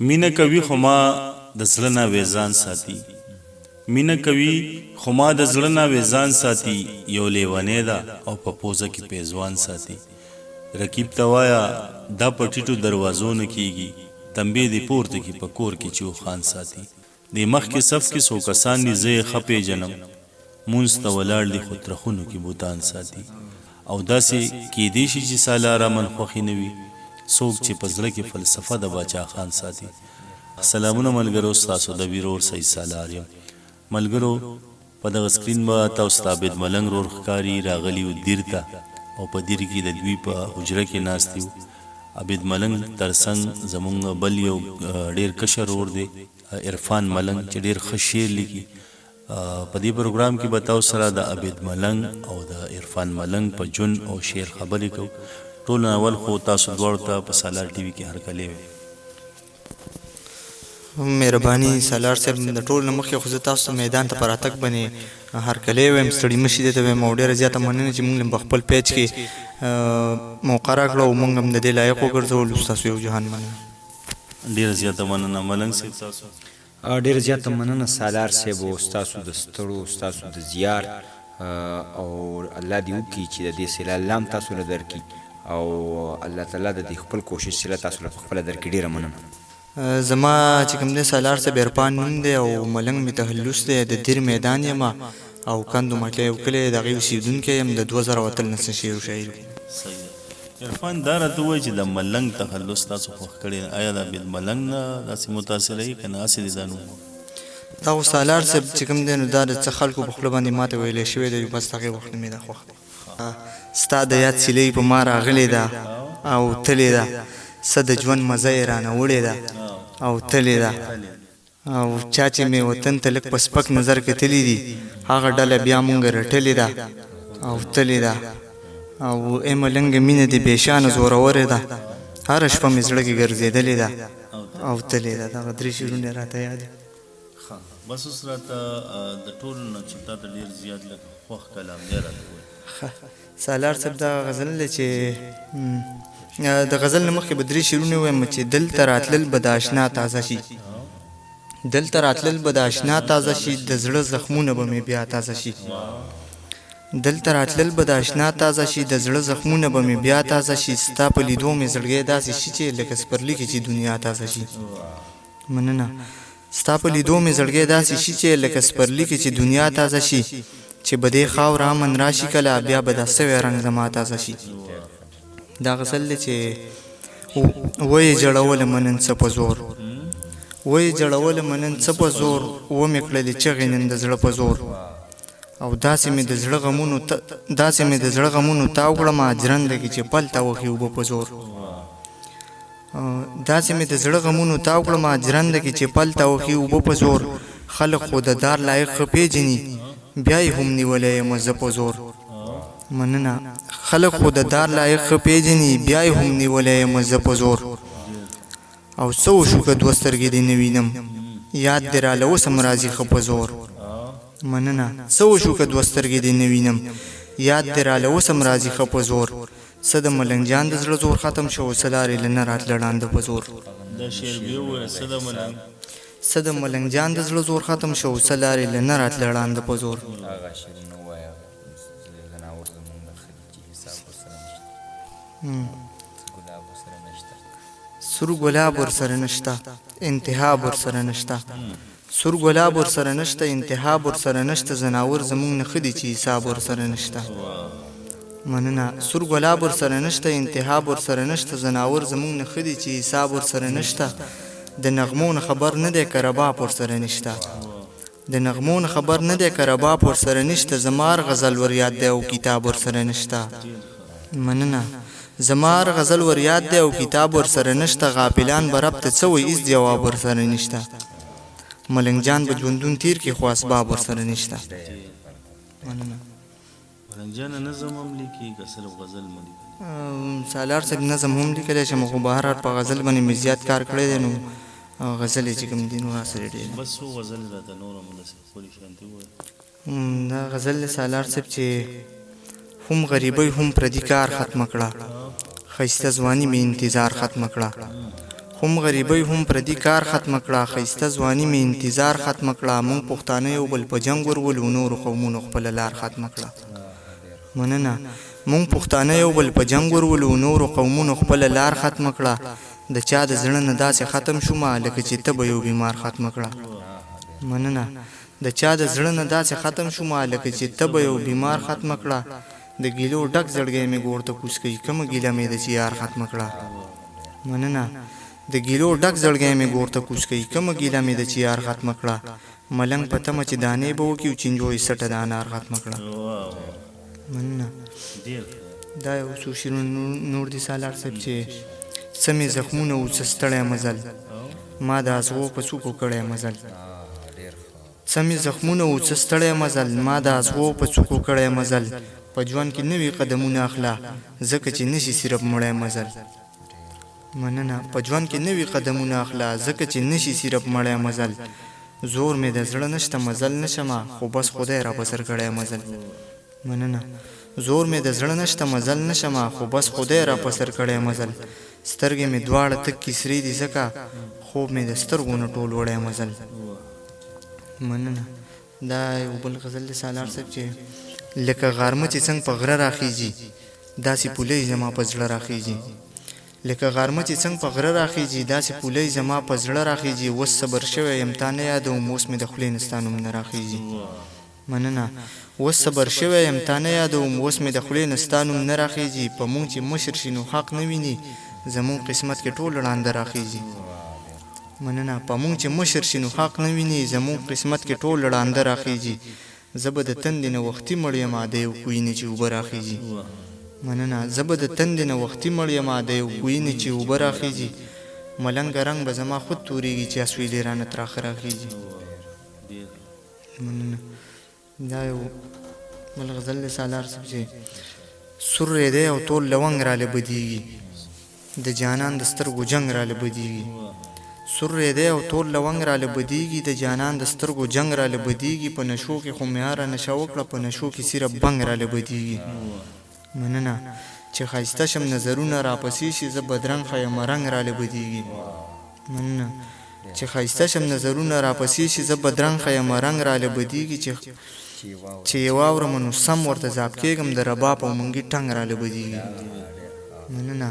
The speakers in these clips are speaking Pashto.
مینه کوي خو ما د زړه نه ویزان ساتي مینه کوي خو ما د زړه نه ویزان ساتي یو لیونی ده او په پوزه کې پیزوان ساتي رقیب ته وایا دا په ټیټو دروازو نه کیږي تنبیه دې پورته کې په کور کې چوخان ساتي د مخکې صف کې څو کسان دي زه یې ښه پیژنم مونځ ته ولاړ دي خو ترخونو کې بوتان ساتي او داسې کیدی شي چې سالاره من خوښې نه وي څوک چې په زړه کې فلسفه د باچا خان ساتي سلامونه ملګرو ستاسو د ویرور صحیح سالار یم ملګرو په دغه سکرین به تاسو ته عابد ملنګ رور ښکاري راغلي و دیر ته او په دیر کې د دوی په حجره کې ناست یو عابد ملنګ ترڅنګ زمونږ بل یو ډېر کشر ورور دی عرفان ملنګ چې ډېر ښه شعر لیکي په دې پروګرام کې به تاسو سره د عابد ملنګ او د عرفان ملنګ په جون او شعر خبرې کوو ټول اول خو تاسو دواړو ته په سالار ټي وي کې هرکلی وي مهرباني سالار صاحب د ټول نه مخکې خو زه تاسو ته میدان ته په راتګ باندې هرکلی وایم ستړي مه شئ دې ته وایم او ډېره زیاته مننه چې موږ هم په خپل پیج کې موقع راکړه او موږ هم د دې لایق وګرځولو ستاسو یو جهان مننه ډېره زیاته مننه ملنګ صاحب تاسو ډېره زیاته مننه سالار صاحب او ستاسو د ستړو ستاسو د زیار او الله دې وکړي چې د دې صله الله هم تاسو له درکړي او الله تعالی د دې خپل کوشش صله تاسو له خپله درکړي ډېره مننه زما چې کوم دی سالار صاحب عرفان نوم دی او ملنګ مې تخلص دی د دیر میدان یم او کندو مټلی یو کلی د هغې اوسېدونکی یم د 2013 شعر و شاعر عرفان دا راته ووایي چې د ملنګ تخلص تاسو خوښ کړی آیا د عابد ملنګ نه داسې متاثره یي که نه هسې دې دا نوم دا خو سالار صاحب چې کوم دی نو دا د څه خلکو په خوله باندې ماته ویلی شوی دی بس د هغې وخت نه مې دا خوښ دی ستا د یاد سیلۍ په ما راغلې ده او تلې ده څه د ژوند مزه یې رانه وړې ده او تلې ده او چا چې مې وطن ته لږ په سپک نظر کتلي دي هغه ډله بیا مونږ رټلې ده او تلې ده او ای ملنګه مینه دې بېشانه زورورې ده هره شپه مې زړه کې ګرځېدلې ده او تلې ده دغه درې شعرونه یې راته یاد دي بس اوس راته د ټولو نه چې تا ته ډېر زیات لږ خوښ کلام دی راته ووایي سالار صاحب دا غزل دی چې د غزل نه مخکې به درې شعرونه ووایم چې دلته راتلل به د اشنا تازه شي دلته راتلل به د اشنا تازه شي د زړه زخمونه به مې بیا تازه شي دلته راتلل به د اشنا تازه شي د زړه زخمونه به مې بیا تازه شي ستا په لیدو مې زړګی داسې شي چې لکه سپرلي کې چې دنیا تازه شي مننه ستا په لیدو مې زړګی داسې شي چې لکه سپرلي کې چې دنیا تازه شي چې به دې خاوره امن راشي کله بیا به دا سوی رنګ زما تازه شي دا غزل دی چې ویې جړوله منن څه په زور ویې جړوله منن څه په زور ومې کړلې چغې نن د زړه په زور او داسې مې د زړه غمونو تاو کړم جرنده کې چې پل ته وخي اوبه په زور داسې مې د زړه غمونو تاو کړم جرنده کې چې پل ته وخي اوبه په زور خلق خو د دار لایق ښه پیژني بیا یې هم نیولی یم زه په زور مننه خلق خو د دار لایق ښه پیژني بیا یې هم نیولی یم زه په زور او څه وشو که دوه سترګې دې نه وینم یاد دې راله اوس هم راځي ښه په زور مننه څه وشو که دوه سترګې دې نه وینم یاد دې راله اوس هم راځي ښه په زور څه د ملنګ جان د زړه زور ختم شو څه لارې له نه راتله ړانده په زور څه د ملنګ جان د زړه زور ختم شو څه لارې له نه راتله ړانده په زور سور ګلاب ورسره نشته انتهاب ورسره نشته سور ګلاب ورسره نشته انتهاب ورسره نشته زناور زمونږ نه ښه دي چې حساب ورسره نشته مننه سور ګلاب ورسره نشته انتهاب ورسره نشته زناور زمونږ نه ښه دي چې حساب ورسره نشته د نغمو نه خبر نه دی که رباب ورسره نشته د نغمو نه خبر نه دی که رباب ورسره نشته زمار غزل ور یاد دی او کتاب ورسره نشته مننه زمار غزل ور یاد دی او کتاب ورسره نشته غافلان به رب ته څه وایي هېڅ جواب ورسره نشته ملنګ جان به ژوندون تیر کې خو اسباب ورسره نشته مننه ملنګ جان نظم هم لیکي که صرف غزل مه لیکي سالار صاحب نظم هم لیکلی چې خو بهر په غزل باندې مې زیات کار کړی دی نو غزل یې چې کوم دي نو راسره ډېر بس څو غزل راته نور هم داسې ښکلې شانتې ووایه دا غزل دی سالار صاحب چې هم غریبۍ هم پردي کار ختمه کړه ښایسته ځواني مې انتظار ختمه کړه هم غریبۍ هم پردي کار ختمه کړه ښایسته ځواني مې انتظار ختمه کړه موږ پښتانه یو بل په جنګ ورولو نورو قومونو خپله لار ختمه کړه مننه موږ پښتانه یو بل په جنګ ورولو نورو قومونو خپله لار ختمه کړه د چا د زړه نه داسې ختم شومه لکه چې ته به یو بیمار ختمه کړه مننه د چا د زړه نه داسې ختم شومه لکه چې ته به یو بیمار ختمه کړه د ګیلو ډک زړګی مې ګور ته کوز کوي کومه ګیله مې د چې یار ختمه کړه مننه د ګیلو ډک زړګی مې ګور ته کوز کوي کومه ګیله مې د چې یار ختمه کړه ملنګ په تمه چې دانې به وکړي او چینجوې سټه د انار ختمه کړه مننه دا یو څو شعرونه نور دي سالار صاحب چې څه مې زخمونه و څه ستړی مزل ما د ازغو په څوکو کړی مزل څه مې زخمونه و څه ستړی مزل ما د ازغو په څوکو کړی مزل په ژوند کې نوي قدمونه اخله ځکه چې نشي صرف مړی مزل مننه په ژوند کې نوي قدمونه اخله ځکه چې نشي صرف مړی مزل زور مې د زړه نشته مزل نشمه خو بس خدای را بسر کړی مزل مننه زور مې د زړه نشته مزل نشمه خو بس خدای را بسر کړی مزل سترګې مې دواړه تکې سرې دي ځکه خوب مې د سترګو نه ټول وړی مزل مننه دا یو بل غزل دی سالار صاحب چې لکه غارمه چې څنګه په غره راخیږي داسې پولۍ زما په زړه راخیږي لکه غارمه چې څنګه په غره راخیږي داسې پولۍ زما په زړه راخیږي اوس صبر شوی یم تا نه یادوم اوس مې د خولې نه ستا نوم نه راخیږي مننه اوس صبر شوی یم تا نه یادوم اوس مې د خولې نه ستا نوم نه راخیږي په مونږ چې مشر شي نو حق نه ویني زمونږ قسمت کې ټول ړانده راخیږي مننه په مونږ چې مشر شي نو حق نه ویني زمونږ قسمت کې ټول ړانده راخیږي زه به د تندې نه وختي مړ یم د یو کوی نه چې اوبه راخیږي مننه زه به د تندې نه وختي مړ یم د یو کوی نه چې اوبه راخیږي ملنګ رنګ به زما خود تورېږي چې اسویلې رانه تراخه راخیږي مننه دا یو بل غزل دی سالار صاحب چې سور دی او تول لونګ راله بدیږي د جانان د سترګو جنګ راله بدیږي سور دی او تول لونګ راله بدیږي د جانان د سترګو جنګ راله بدیږي په نشو کې خو میاره نشه وکړه په نشو کې صرف بنګ راله بدیږي مننه چې ښایسته شم نظرونه راپسې شي زه بدرنګ ښیم رنګ راله بدیږي مننه چې ښایسته شم نظرونه راپسې شي زه بدرنګ ښیم رنګ راله بدیږي چې یې واورم نو سم ورته ځاب کېږم د رباب او منګي ټنګ راله بدیږي مننه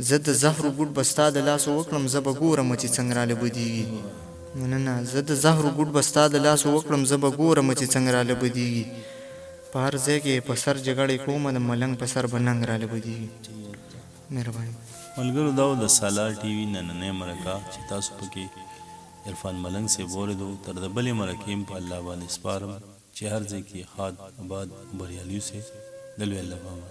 زه د زهرو ګوټ به ستا د لاسو وکړم زه به ګورم چې څنګه راله بدیږي مننه زه د زهرو ګوټ به ستا د لاسو وکړم زه به ګورم چې څنګه راله بدیږي په هر ځای کې په سر جګړې کومه د ملنګ په سر به ننګ راله بدیږي مهرباني ملګرو دا و د سالار ټي وي نننۍ مرکه چې تاسو پکې عرفان ملنګ صاحب واورېدو تر د بلې مرکې هم په الله باندې سپارم چې هر ځای کې ښاد آباد بریالي اوسئ د لوی الله په امان